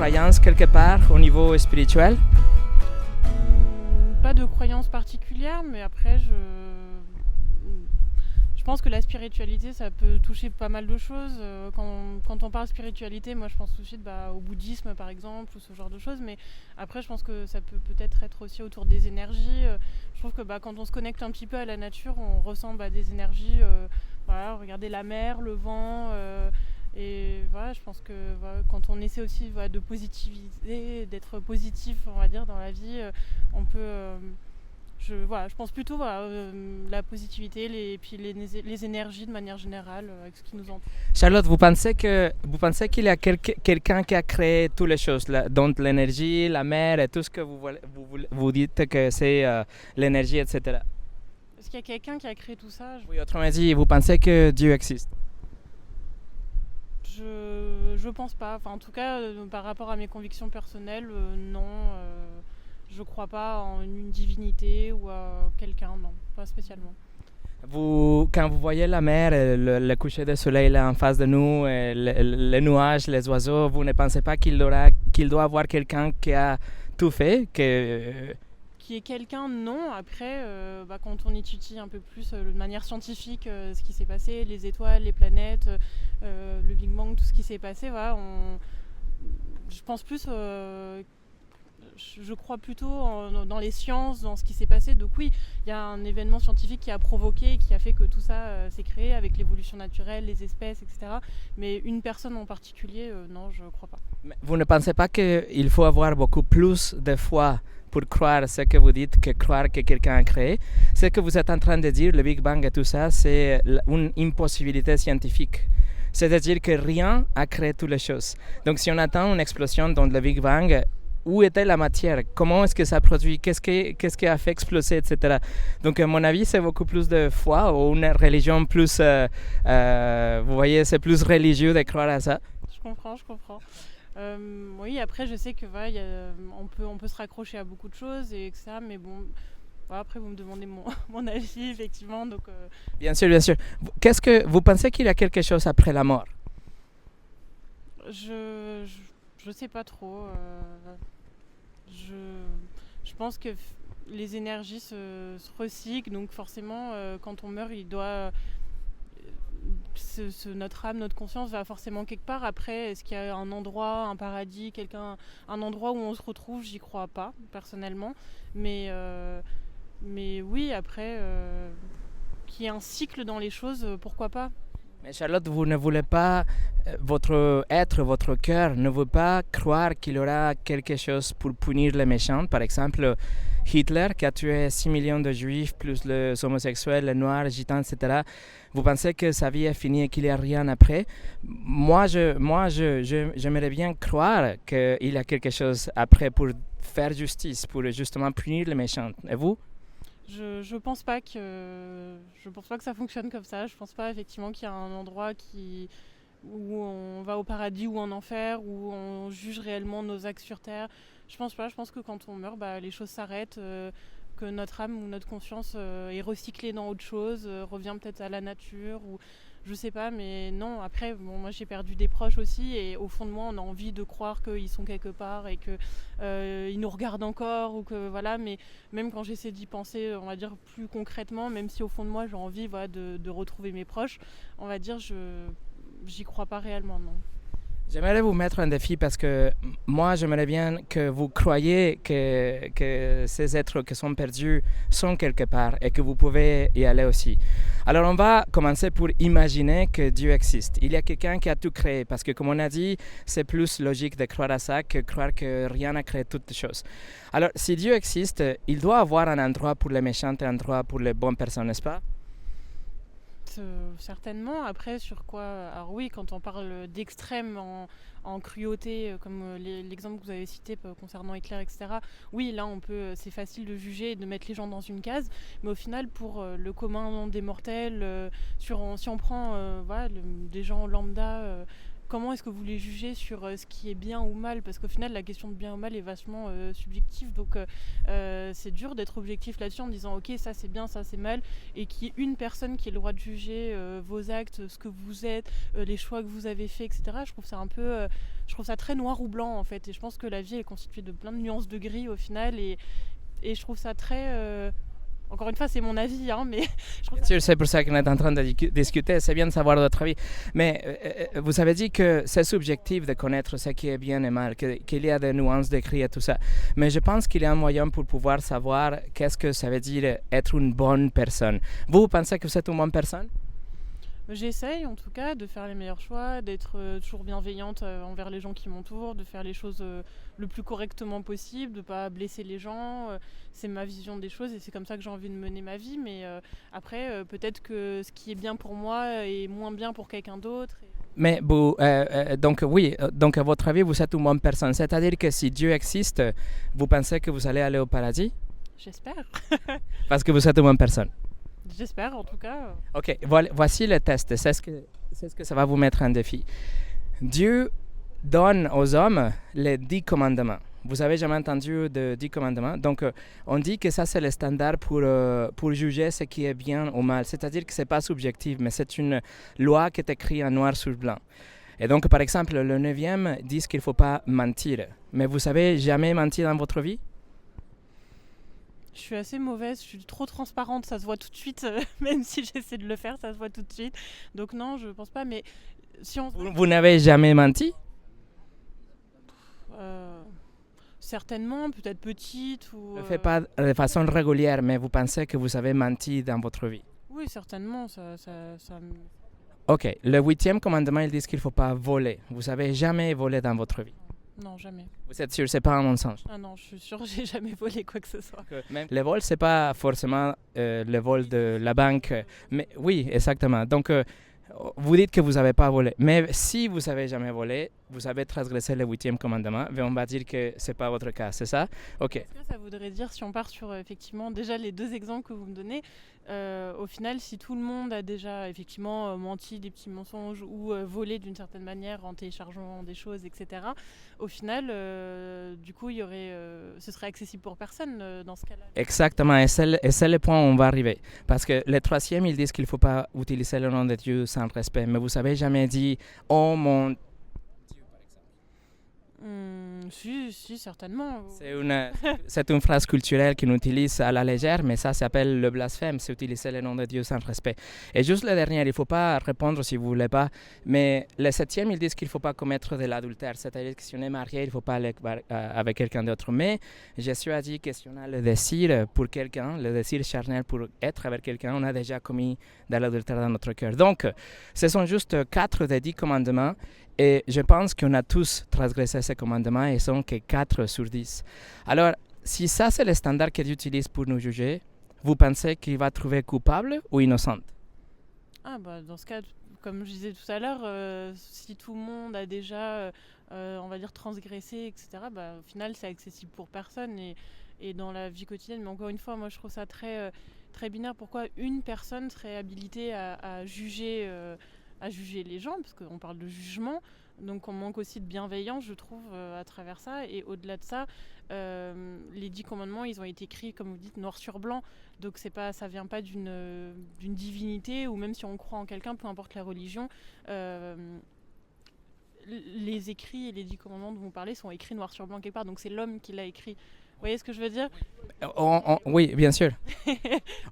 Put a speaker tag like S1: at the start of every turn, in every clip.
S1: croyance quelque part au niveau spirituel?
S2: Pas de croyance particulière, mais après, je pense que la spiritualité, ça peut toucher pas mal de choses. Quand on parle spiritualité, moi, je pense tout de suite au bouddhisme, par exemple, ou ce genre de choses. Mais après, je pense que ça peut peut-être être aussi autour des énergies. Je trouve que quand on se connecte un petit peu à la nature, on ressent des énergies. Voilà, regardez la mer, le vent. Et voilà, je pense que quand on essaie aussi de positiviser, d'être positif, on va dire, dans la vie, on peut... je pense plutôt la positivité et puis les énergies de manière générale avec ce qui nous entoure.
S1: Charlotte, vous pensez qu'il y a quelqu'un qui a créé toutes les choses, donc l'énergie, la mer et tout ce que vous dites que c'est l'énergie, etc.
S2: Est-ce qu'il y a quelqu'un qui a créé tout ça?
S1: Oui, autrement dit, vous pensez que Dieu existe?
S2: Je pense pas. Enfin, en tout cas, par rapport à mes convictions personnelles, non. Je crois pas en une divinité ou à quelqu'un, non, pas spécialement.
S1: Quand vous voyez la mer, le coucher du soleil là en face de nous, et les nuages, les oiseaux, vous ne pensez pas qu'il doit y avoir quelqu'un qui a tout fait,
S2: Qui est quelqu'un, non. Après, quand on étudie un peu plus de manière scientifique ce qui s'est passé, les étoiles, les planètes, le Big Bang, tout ce qui s'est passé, je pense plus... je crois plutôt dans les sciences, dans ce qui s'est passé. Donc oui, il y a un événement scientifique qui a provoqué, qui a fait que tout ça s'est créé avec l'évolution naturelle, les espèces, etc. Mais une personne en particulier, non, je ne crois pas.
S1: Mais vous ne pensez pas qu'il faut avoir beaucoup plus de foi pour croire ce que vous dites que croire que quelqu'un a créé? Ce que vous êtes en train de dire, le Big Bang et tout ça, c'est une impossibilité scientifique. C'est-à-dire que rien a créé toutes les choses. Donc si on attend une explosion dans le Big Bang, où était la matière? Comment est-ce que ça produit? Qu'est-ce qui a fait exploser, etc. Donc, à mon avis, c'est beaucoup plus de foi ou une religion plus... vous voyez, c'est plus religieux de croire à ça.
S2: Je comprends. Oui, après, je sais que on peut se raccrocher à beaucoup de choses, et etc. Mais bon, après, vous me demandez mon avis, effectivement. Donc,
S1: Bien sûr. Qu'est-ce que vous pensez qu'il y a quelque chose après la mort?
S2: Je sais pas trop. Je pense que les énergies se recyclent, donc forcément, quand on meurt, il doit... notre âme, notre conscience va forcément quelque part. Après, est-ce qu'il y a un endroit, un paradis, un endroit où on se retrouve? J'y crois pas, personnellement. Mais oui, après, qu'il y ait un cycle dans les choses, pourquoi pas?
S1: Mais Charlotte, vous ne voulez pas, votre cœur ne veut pas croire qu'il y aura quelque chose pour punir les méchants. Par exemple, Hitler qui a tué 6 millions de juifs, plus les homosexuels, les noirs, les gitans, etc. Vous pensez que sa vie est finie et qu'il n'y a rien après? Moi, j'aimerais bien croire qu'il y a quelque chose après pour faire justice, pour justement punir les méchants. Et vous?
S2: Je pense pas que ça fonctionne comme ça. Je pense pas effectivement qu'il y a un endroit où on va au paradis ou en enfer, où on juge réellement nos actes sur terre. Je pense pas. Je pense que quand on meurt, les choses s'arrêtent, que notre âme ou notre conscience est recyclée dans autre chose, revient peut-être à la nature ou je sais pas. Mais non. Après, moi j'ai perdu des proches aussi, et au fond de moi, on a envie de croire qu'ils sont quelque part et que ils nous regardent encore, ou que voilà. Mais même quand j'essaie d'y penser, on va dire plus concrètement, même si au fond de moi j'ai envie de retrouver mes proches, on va dire j'y crois pas réellement, non.
S1: J'aimerais vous mettre un défi parce que moi, j'aimerais bien que vous croyiez que ces êtres qui sont perdus sont quelque part et que vous pouvez y aller aussi. Alors, on va commencer pour imaginer que Dieu existe. Il y a quelqu'un qui a tout créé parce que, comme on a dit, c'est plus logique de croire à ça que croire que rien n'a créé toutes les choses. Alors, si Dieu existe, il doit avoir un endroit pour les méchants et un endroit pour les bonnes personnes, n'est-ce pas?
S2: Certainement. Après, sur quoi? Alors oui, quand on parle d'extrême en cruauté, comme l'exemple que vous avez cité concernant Hitler, etc. Oui, là, c'est facile de juger et de mettre les gens dans une case. Mais au final, pour le commun des mortels, si on prend des gens lambda, comment est-ce que vous les jugez sur ce qui est bien ou mal, parce qu'au final la question de bien ou mal est vachement subjective, donc c'est dur d'être objectif là-dessus en disant ok ça c'est bien, ça c'est mal, et qu'il y ait une personne qui ait le droit de juger vos actes, ce que vous êtes, les choix que vous avez faits, etc. Je trouve ça un peu je trouve ça très noir ou blanc en fait, et je pense que la vie est constituée de plein de nuances de gris au final, et je trouve ça très encore une fois, c'est mon avis, hein, mais je trouve
S1: Bien sûr, c'est pour ça qu'on est en train de discuter. C'est bien de savoir votre avis. Mais vous avez dit que c'est subjectif de connaître ce qui est bien et mal, qu'il y a des nuances d'écrit et tout ça. Mais je pense qu'il y a un moyen pour pouvoir savoir qu'est-ce que ça veut dire être une bonne personne. Vous pensez que vous êtes une bonne personne?
S2: J'essaye en tout cas de faire les meilleurs choix, d'être toujours bienveillante envers les gens qui m'entourent, de faire les choses le plus correctement possible, de ne pas blesser les gens. C'est ma vision des choses et c'est comme ça que j'ai envie de mener ma vie. Mais après, peut-être que ce qui est bien pour moi est moins bien pour quelqu'un d'autre.
S1: Mais vous, donc oui, donc à votre avis, vous êtes une bonne personne. C'est-à-dire que si Dieu existe, vous pensez que vous allez aller au paradis?
S2: J'espère.
S1: Parce que vous êtes une bonne personne.
S2: J'espère en tout cas.
S1: Ok, voici le test. C'est ce que ça va vous mettre en défi. Dieu donne aux hommes les 10 commandements. Vous avez jamais entendu de 10 commandements? Donc, on dit que ça, c'est le standard pour juger ce qui est bien ou mal. C'est-à-dire que ce n'est pas subjectif, mais c'est une loi qui est écrite en noir sur blanc. Et donc, par exemple, le 9e dit qu'il ne faut pas mentir. Mais vous savez jamais menti dans votre vie?
S2: Je suis assez mauvaise, je suis trop transparente, ça se voit tout de suite, même si j'essaie de le faire, ça se voit tout de suite. Donc non, je pense pas, mais si on...
S1: Vous n'avez jamais menti?
S2: Certainement, peut-être petite ou...
S1: Ne le faites pas de façon régulière, mais vous pensez que vous avez menti dans votre vie?
S2: Oui, certainement, ça...
S1: Ok, le 8e commandement, il dit qu'il ne faut pas voler. Vous n'avez jamais volé dans votre vie?
S2: Non, jamais.
S1: Vous êtes sûr, c'est pas un mensonge?
S2: Ah non, je suis sûre que j'ai jamais volé quoi que ce soit.
S1: Même le vol, c'est pas forcément le vol de la banque. Mais oui, exactement. Donc, vous dites que vous n'avez pas volé. Mais si vous n'avez jamais volé, vous avez transgressé le 8e commandement. Mais on va dire que ce n'est pas votre cas, c'est ça? Ok.
S2: Est-ce que ça voudrait dire, si on part sur effectivement déjà les 2 exemples que vous me donnez, au final, si tout le monde a déjà effectivement menti des petits mensonges ou volé d'une certaine manière en téléchargeant des choses, etc., au final, du coup, il y aurait, ce serait accessible pour personne dans ce cas-là.
S1: Exactement, et c'est le point où on va arriver. Parce que le 3e, ils disent qu'il ne faut pas utiliser le nom de Dieu sans respect. Mais vous n'avez jamais dit « Oh mon... »
S2: Si, certainement.
S1: C'est une phrase culturelle qu'on utilise à la légère, mais ça s'appelle le blasphème, c'est utiliser le nom de Dieu sans respect. Et juste le dernier, il ne faut pas répondre si vous ne voulez pas, mais le 7e, ils disent qu'il ne faut pas commettre de l'adultère, c'est-à-dire que si on est marié, il ne faut pas aller avec quelqu'un d'autre. Mais Jésus a dit que si on a le désir pour quelqu'un, le désir charnel pour être avec quelqu'un, on a déjà commis de l'adultère dans notre cœur. Donc, ce sont juste 4 des 10 commandements. Et je pense qu'on a tous transgressé ces commandements et ils sont que 4 sur 10. Alors, si ça c'est le standard que Dieu utilise pour nous juger, vous pensez qu'il va trouver coupable ou innocente?
S2: Ah bah dans ce cas, comme je disais tout à l'heure, si tout le monde a déjà, on va dire, transgressé, etc., bah, au final c'est accessible pour personne et dans la vie quotidienne. Mais encore une fois, moi je trouve ça très, très binaire. Pourquoi une personne serait habilitée à juger les gens, parce qu'on parle de jugement, donc on manque aussi de bienveillance, je trouve, à travers ça. Et au-delà de ça, les 10 commandements, ils ont été écrits, comme vous dites, noir sur blanc, donc ça vient pas d'une divinité, ou même si on croit en quelqu'un, peu importe la religion, les écrits et les 10 commandements dont vous parlez sont écrits noir sur blanc quelque part, donc c'est l'homme qui l'a écrit. Vous voyez ce que je veux dire?
S1: Oui, bien sûr.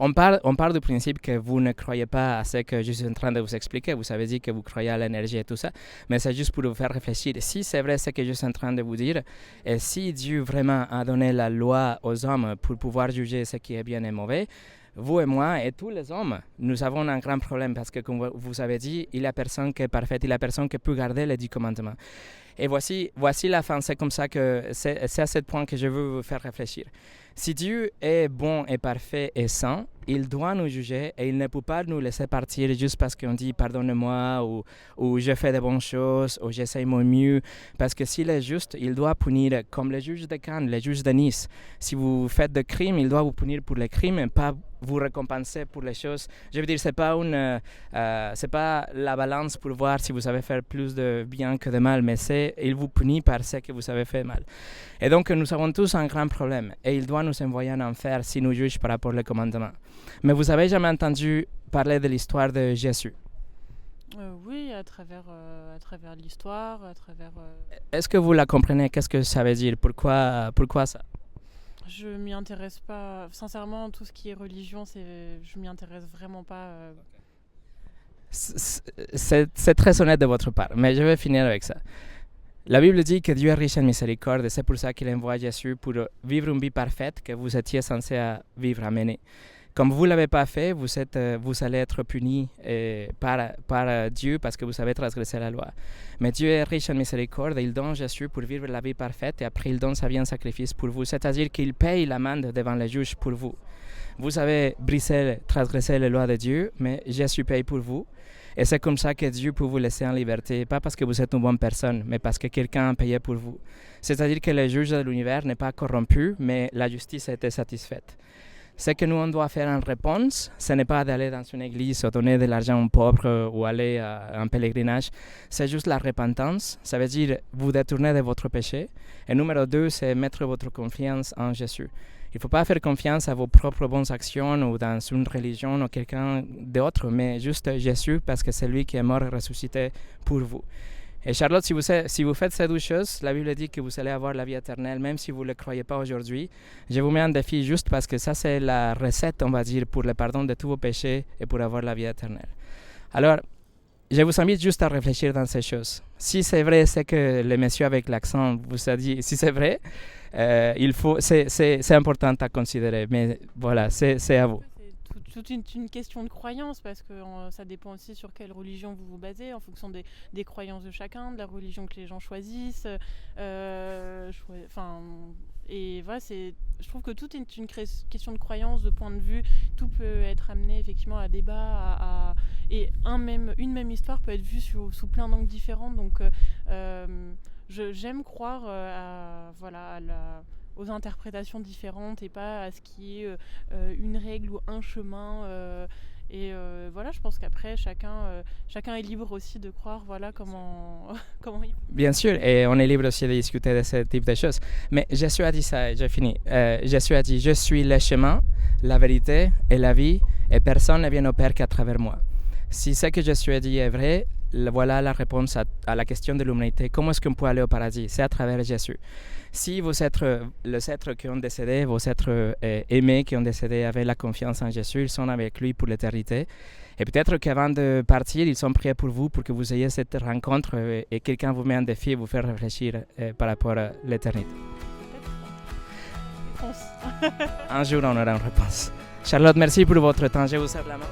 S1: on parle du principe que vous ne croyez pas à ce que je suis en train de vous expliquer. Vous avez dit que vous croyez à l'énergie et tout ça, mais c'est juste pour vous faire réfléchir. Si c'est vrai ce que je suis en train de vous dire, et si Dieu vraiment a donné la loi aux hommes pour pouvoir juger ce qui est bien et mauvais, vous et moi et tous les hommes, nous avons un grand problème parce que, comme vous avez dit, il n'y a personne qui est parfait, il n'y a personne qui peut garder les 10 commandements. Et voici la fin, c'est comme ça que c'est à ce point que je veux vous faire réfléchir. Si Dieu est bon et parfait et saint, il doit nous juger et il ne peut pas nous laisser partir juste parce qu'on dit pardonne-moi ou je fais de bonnes choses ou j'essaye mon mieux. Parce que s'il est juste, il doit punir comme le juge de Cannes, le juge de Nice. Si vous faites des crimes, il doit vous punir pour les crimes et pas vous récompenser pour les choses. Je veux dire, c'est pas la balance pour voir si vous savez faire plus de bien que de mal, mais il vous punit par ce que vous avez fait mal. Et donc, nous avons tous un grand problème et il doit nous envoyer en enfer si nous juge par rapport au commandement. Mais vous avez jamais entendu parler de l'histoire de Jésus?
S2: Oui, à travers l'histoire, à travers...
S1: Est-ce que vous la comprenez? Qu'est-ce que ça veut dire? Pourquoi ça?
S2: Je m'y intéresse pas. Sincèrement, tout ce qui est religion, je m'y intéresse vraiment pas.
S1: C'est très honnête de votre part, mais je vais finir avec ça. La Bible dit que Dieu est riche en miséricorde et c'est pour ça qu'il envoie Jésus pour vivre une vie parfaite que vous étiez censé vivre, amener. Comme vous ne l'avez pas fait, vous allez être puni par Dieu parce que vous avez transgressé la loi. Mais Dieu est riche en miséricorde et il donne Jésus pour vivre la vie parfaite et après il donne sa vie en sacrifice pour vous. C'est-à-dire qu'il paye l'amende devant le juge pour vous. Vous avez transgressé les lois de Dieu, mais Jésus paye pour vous. Et c'est comme ça que Dieu peut vous laisser en liberté, pas parce que vous êtes une bonne personne, mais parce que quelqu'un a payé pour vous. C'est-à-dire que le juge de l'univers n'est pas corrompu, mais la justice a été satisfaite. Ce que nous on doit faire en réponse, ce n'est pas d'aller dans une église ou donner de l'argent aux pauvres ou aller à un pèlerinage. C'est juste la repentance. Ça veut dire vous détourner de votre péché. Et numéro 2, c'est mettre votre confiance en Jésus. Il ne faut pas faire confiance à vos propres bonnes actions ou dans une religion ou quelqu'un d'autre, mais juste Jésus parce que c'est lui qui est mort et ressuscité pour vous. Et Charlotte, si vous faites ces deux choses, la Bible dit que vous allez avoir la vie éternelle, même si vous ne le croyez pas aujourd'hui. Je vous mets en défi juste parce que ça, c'est la recette, on va dire, pour le pardon de tous vos péchés et pour avoir la vie éternelle. Alors, je vous invite juste à réfléchir dans ces choses. Si c'est vrai ce que le monsieur avec l'accent vous a dit, si c'est vrai, c'est important à considérer. Mais voilà, c'est à vous.
S2: Toute une question de croyance parce que ça dépend aussi sur quelle religion vous vous basez en fonction des croyances de chacun, de la religion que les gens choisissent. Et voilà, je trouve que tout est une question de croyance, de point de vue. Tout peut être amené effectivement à débat, et une même histoire peut être vue sous plein d'angles différents. Donc j'aime croire aux interprétations différentes et pas à ce qui est une règle ou un chemin. Je pense qu'après, chacun est libre aussi de croire comment il veut.
S1: Bien sûr, et on est libre aussi de discuter de ce type de choses. Mais Jésus a dit ça, et j'ai fini. Jésus a dit, je suis le chemin, la vérité et la vie, et personne ne vient au Père qu'à travers moi. Si ce que Jésus a dit est vrai, voilà la réponse à la question de l'humanité. Comment est-ce qu'on peut aller au paradis? C'est à travers Jésus. Si les êtres qui ont décédé, vos êtres aimés qui ont décédé avec la confiance en Jésus, ils sont avec lui pour l'éternité. Et peut-être qu'avant de partir, ils sont priés pour vous, pour que vous ayez cette rencontre et quelqu'un vous met en défi et vous fait réfléchir par rapport à l'éternité. Un jour, on aura une réponse. Charlotte, merci pour votre temps. Je vous serre la main.